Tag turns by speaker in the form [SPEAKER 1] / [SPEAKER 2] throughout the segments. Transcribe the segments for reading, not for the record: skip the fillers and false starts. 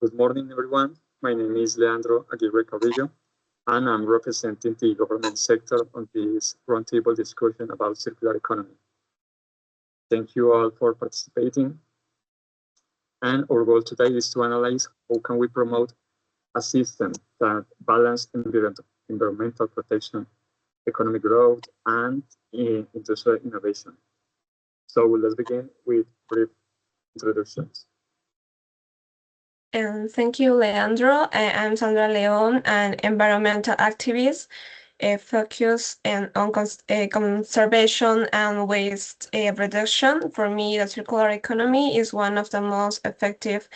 [SPEAKER 1] Good morning, everyone. My name is Leandro Aguirre Carrillo, and I'm representing the government sector on this roundtable discussion about circular economy. Thank you all for participating. And our goal today is to analyze how can we promote a system that balances environmental protection, economic growth, and industrial innovation. So let's begin with brief introductions.
[SPEAKER 2] Thank you, Leandro. I'm Sandra Leon, an environmental activist focused on conservation and waste reduction. For me, the circular economy is one of the most effective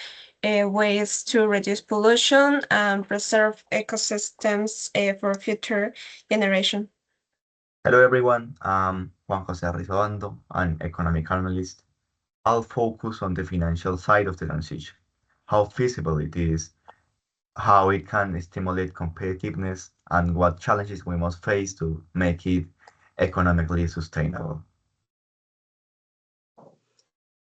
[SPEAKER 2] ways to reduce pollution and preserve ecosystems for future generation.
[SPEAKER 3] Hello everyone, I'm Juan José Rizo, Obando, an economic analyst. I'll focus on the financial side of the transition, how feasible it is, how it can stimulate competitiveness, and what challenges we must face to make it economically sustainable.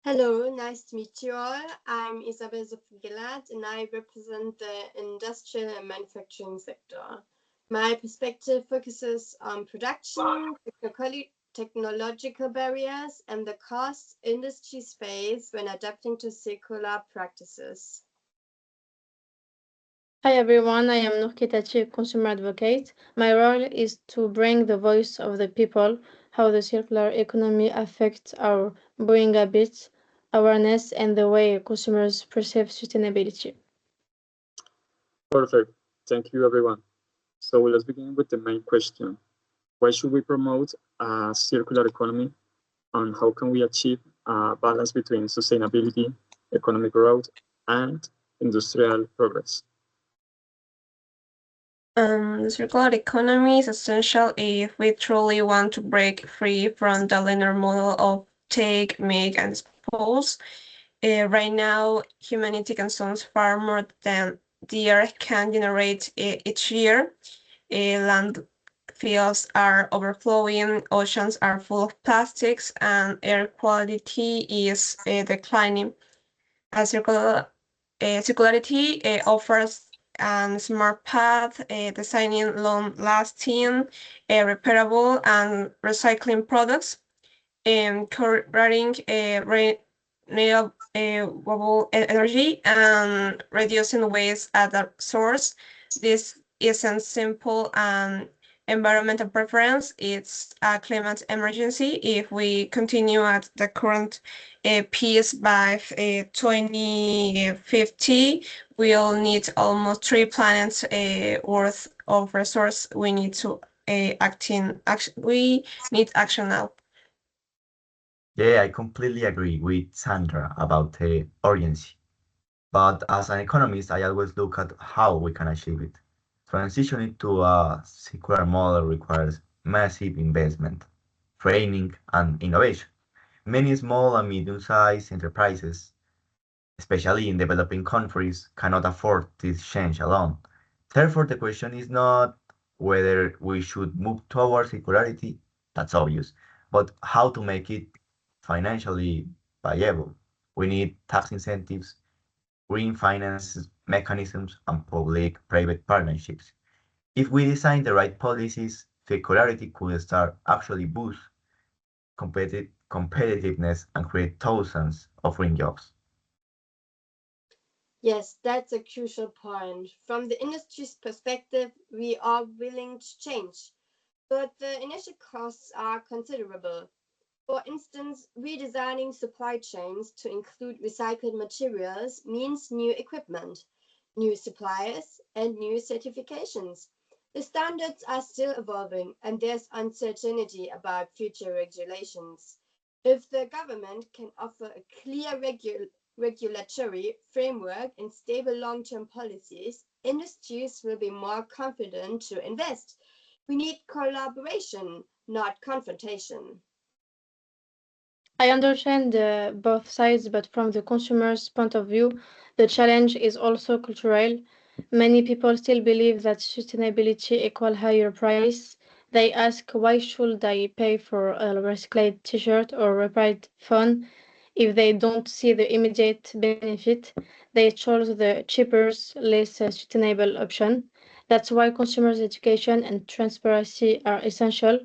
[SPEAKER 4] Hello, nice to meet you all. I'm Isabel Gillert, and I represent the industrial and manufacturing sector. My perspective focuses on production, technological barriers, and the costs industries face when adapting to circular practices.
[SPEAKER 5] Hi everyone, I am Nour, Ketati, consumer advocate. My role is to bring the voice of the people, how the circular economy affects our buying habits, awareness, and the way consumers perceive sustainability.
[SPEAKER 1] Perfect. Thank you, everyone. So let's begin with the main question. Why should we promote a circular economy, and how can we achieve a balance between sustainability, economic growth, and industrial progress?
[SPEAKER 2] The circular economy is essential if we truly want to break free from the linear model of take, make, and dispose. Right now, humanity consumes far more than the earth can generate each year. Landfills are overflowing, oceans are full of plastics, and air quality is declining. Circularity offers a smart path, designing long-lasting, repairable, and recycling products, creating renewable energy, and reducing waste at the source. This isn't simple environmental preference, it's a climate emergency. If we continue at the current pace by 2050, we'll need almost 3 planets worth of resource. We need to we need action now.
[SPEAKER 3] Yeah, I completely agree with Sandra about the urgency. But as an economist, I always look at how we can achieve it. Transitioning to a circular model requires massive investment, training, and innovation. Many small and medium-sized enterprises, especially in developing countries, cannot afford this change alone. Therefore, the question is not whether we should move towards circularity, that's obvious, but how to make it financially viable. We need tax incentives, green finance mechanisms, and public-private partnerships. If we design the right policies, circularity could start actually boost competitiveness and create thousands of green jobs.
[SPEAKER 4] Yes, that's a crucial point. From the industry's perspective, we are willing to change, but the initial costs are considerable. For instance, redesigning supply chains to include recycled materials means new equipment, new suppliers, and new certifications. The standards are still evolving, and there's uncertainty about future regulations. If the government can offer a clear regulatory framework and stable long-term policies, industries will be more confident to invest. We need collaboration, not confrontation.
[SPEAKER 5] I understand both sides, but from the consumer's point of view, the challenge is also cultural. Many people still believe that sustainability equals higher price. They ask, why should I pay for a recycled t-shirt or repaired phone? If they don't see the immediate benefit, they choose the cheaper, less sustainable option. That's why consumers' education and transparency are essential.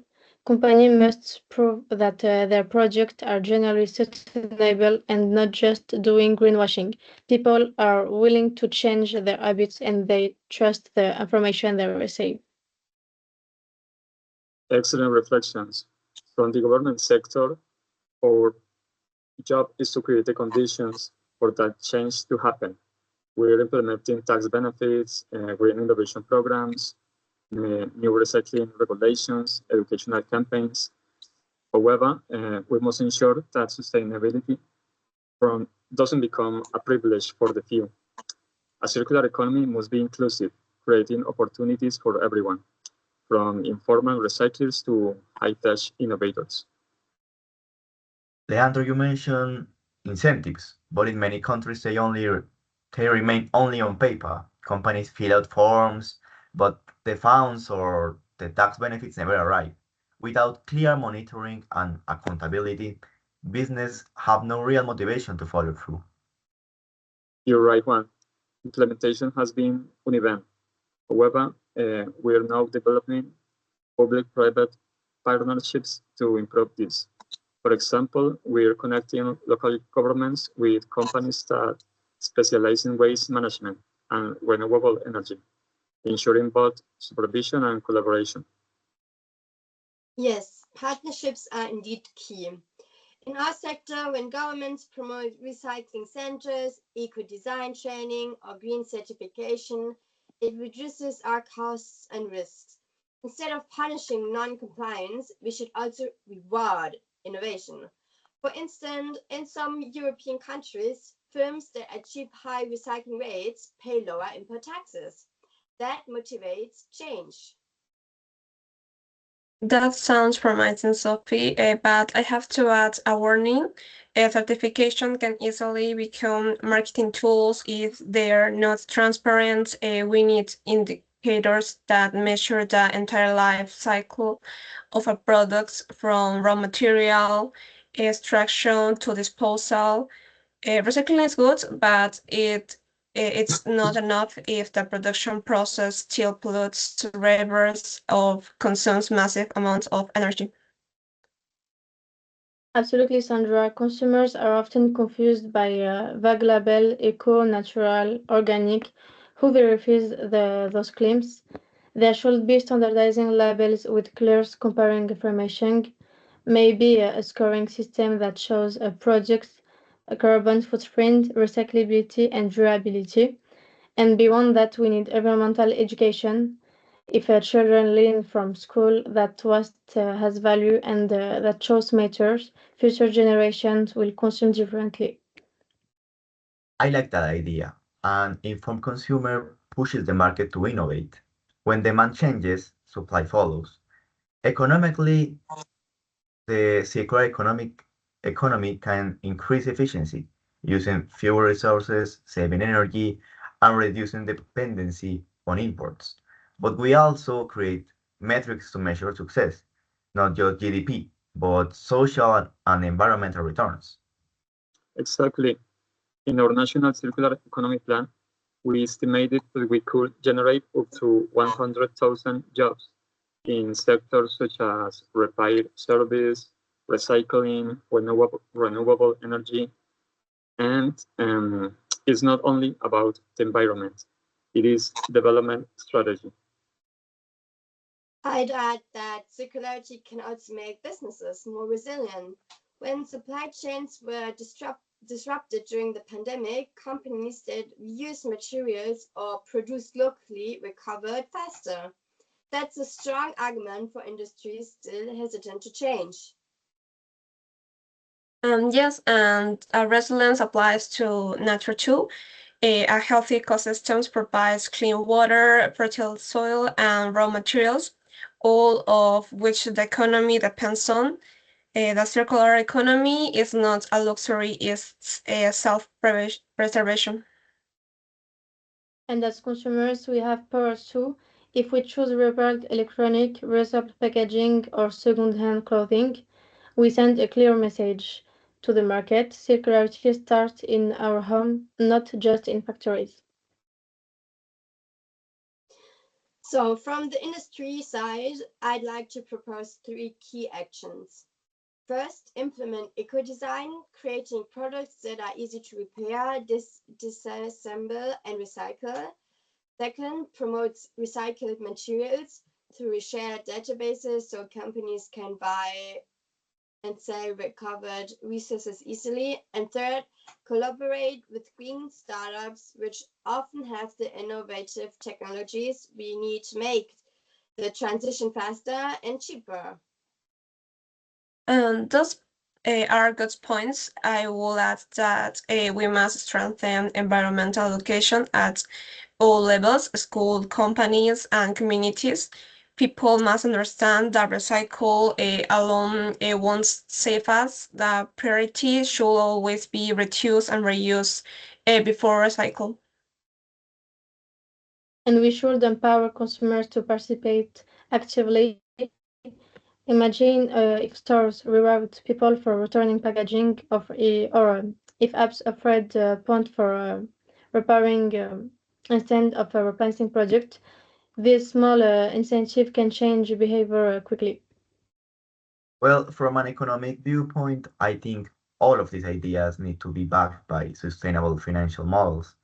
[SPEAKER 5] Companies must prove that their products are generally sustainable and not just doing greenwashing. People are willing to change their habits and they trust the information they receive.
[SPEAKER 1] Excellent reflections. From the government sector, our job is to create the conditions for that change to happen. We're implementing tax benefits, green innovation programs, new recycling regulations, educational campaigns. However, we must ensure that sustainability doesn't become a privilege for the few. A circular economy must be inclusive, creating opportunities for everyone, from informal recyclers to high-tech innovators.
[SPEAKER 3] Leandro, you mentioned incentives, but in many countries they remain only on paper. Companies fill out forms, but the funds or the tax benefits never arrive. Without clear monitoring and accountability, business have no real motivation to follow through.
[SPEAKER 1] You're right, Juan. Implementation has been uneven. However, we are now developing public-private partnerships to improve this. For example, we are connecting local governments with companies that specialize in waste management and renewable energy, ensuring both supervision and collaboration.
[SPEAKER 4] Yes, partnerships are indeed key. In our sector, when governments promote recycling centers, eco-design training, or green certification, it reduces our costs and risks. Instead of punishing non-compliance, we should also reward innovation. For instance, in some European countries, firms that achieve high recycling rates pay lower import taxes. That motivates change.
[SPEAKER 2] That sounds promising, Sophie, but I have to add a warning. A certification can easily become marketing tools if they're not transparent. We need indicators that measure the entire life cycle of a product from raw material, extraction to disposal. Recycling is good, but it's not enough if the production process still pollutes rivers or consumes massive amounts of energy.
[SPEAKER 5] Absolutely, Sandra. Consumers are often confused by vague label, eco, natural, organic. Who verifies those claims? There should be standardizing labels with clear comparing information, maybe a scoring system that shows a project's carbon footprint, recyclability, and durability. And beyond that, we need environmental education. If children learn from school that waste has value and that choice matters, future generations will consume differently.
[SPEAKER 3] I like that idea. An informed consumer pushes the market to innovate. When demand changes, supply follows. Economically, the circular economy can increase efficiency, using fewer resources, saving energy, and reducing dependency on imports. But we also create metrics to measure success, not just GDP, but social and environmental returns.
[SPEAKER 1] Exactly. In our national circular economy plan, we estimated that we could generate up to 100,000 jobs in sectors such as repair service, recycling, renewable energy, and it's not only about the environment, it is development strategy.
[SPEAKER 4] I'd add that circularity can also make businesses more resilient. When supply chains were disrupted during the pandemic, companies that reuse materials or produce locally recovered faster. That's a strong argument for industries still hesitant to change.
[SPEAKER 2] Yes, and resilience applies to nature too. A healthy ecosystem provides clean water, fertile soil, and raw materials, all of which the economy depends on. The circular economy is not a luxury, it's a self-preservation.
[SPEAKER 5] And as consumers, we have power too. If we choose repaired electronic, recycled packaging, or second-hand clothing, we send a clear message. to the market. Circularity starts in our home, not just in factories.
[SPEAKER 4] So from the industry side, I'd like to propose 3 key actions. First, implement eco-design, creating products that are easy to repair, disassemble, and recycle. Second, promotes recycled materials through shared databases so companies can buy and sell recovered resources easily. And third, collaborate with green startups, which often have the innovative technologies we need to make the transition faster and cheaper.
[SPEAKER 2] Those are good points. I will add that we must strengthen environmental education at all levels, school, companies, and communities. People must understand that recycle alone won't save us. The priority should always be reduce and reuse before recycle.
[SPEAKER 5] And we should empower consumers to participate actively. Imagine if stores reward people for returning packaging or if apps offered points for repairing instead of a replacing product. This small incentive can change behavior quickly.
[SPEAKER 3] Well, from an economic viewpoint, I think all of these ideas need to be backed by sustainable financial models.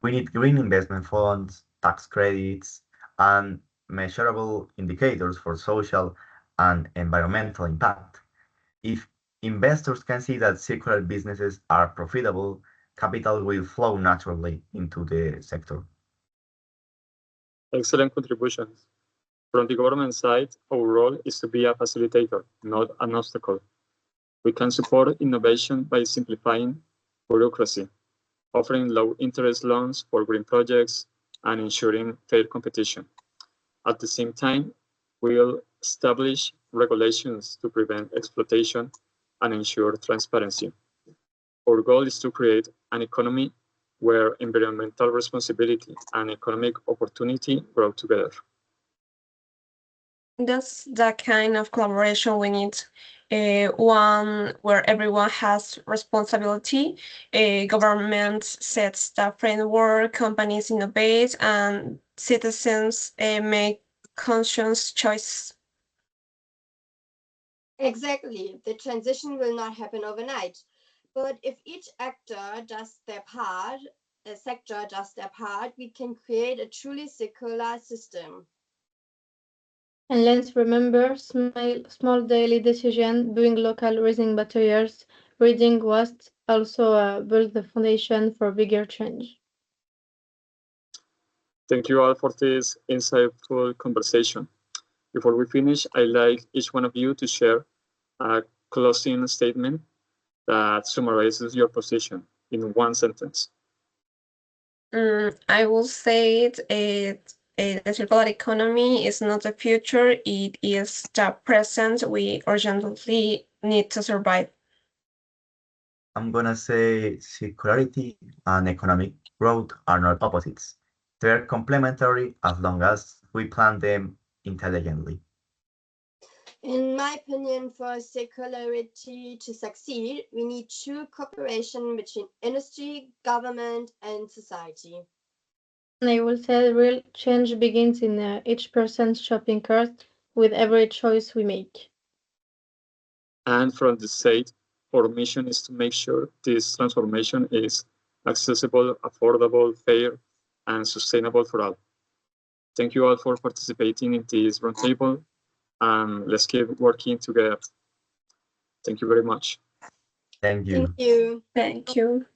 [SPEAKER 3] We need green investment funds, tax credits, and measurable indicators for social and environmental impact. If investors can see that circular businesses are profitable, capital will flow naturally into the sector.
[SPEAKER 1] Excellent contributions. From the government side, our role is to be a facilitator, not an obstacle. We can support innovation by simplifying bureaucracy, offering low-interest loans for green projects, and ensuring fair competition. At the same time, we'll establish regulations to prevent exploitation and ensure transparency. Our goal is to create an economy where environmental responsibility and economic opportunity grow together.
[SPEAKER 2] That's the kind of collaboration we need. One where everyone has responsibility. Government sets the framework, companies innovate, and citizens make conscious choices.
[SPEAKER 4] Exactly. The transition will not happen overnight. But if each actor does their part, a sector does their part, we can create a truly circular system.
[SPEAKER 5] And let's remember small daily decision, doing local raising materials, reading waste also build the foundation for bigger change.
[SPEAKER 1] Thank you all for this insightful conversation. Before we finish, I'd like each one of you to share a closing statement that summarizes your position in one sentence.
[SPEAKER 2] I will say the circular economy is not the future, it is the present we urgently need to survive.
[SPEAKER 3] I'm gonna say circularity and economic growth are not opposites. They're complementary as long as we plan them intelligently.
[SPEAKER 4] In my opinion, for circularity to succeed, we need true cooperation between industry, government, and society.
[SPEAKER 5] And I will say real change begins in each person's shopping cart with every choice we make.
[SPEAKER 1] And from the state, our mission is to make sure this transformation is accessible, affordable, fair, and sustainable for all. Thank you all for participating in this roundtable, and let's keep working together. Thank you very much.
[SPEAKER 3] Thank you.
[SPEAKER 4] Thank you.
[SPEAKER 2] Thank you.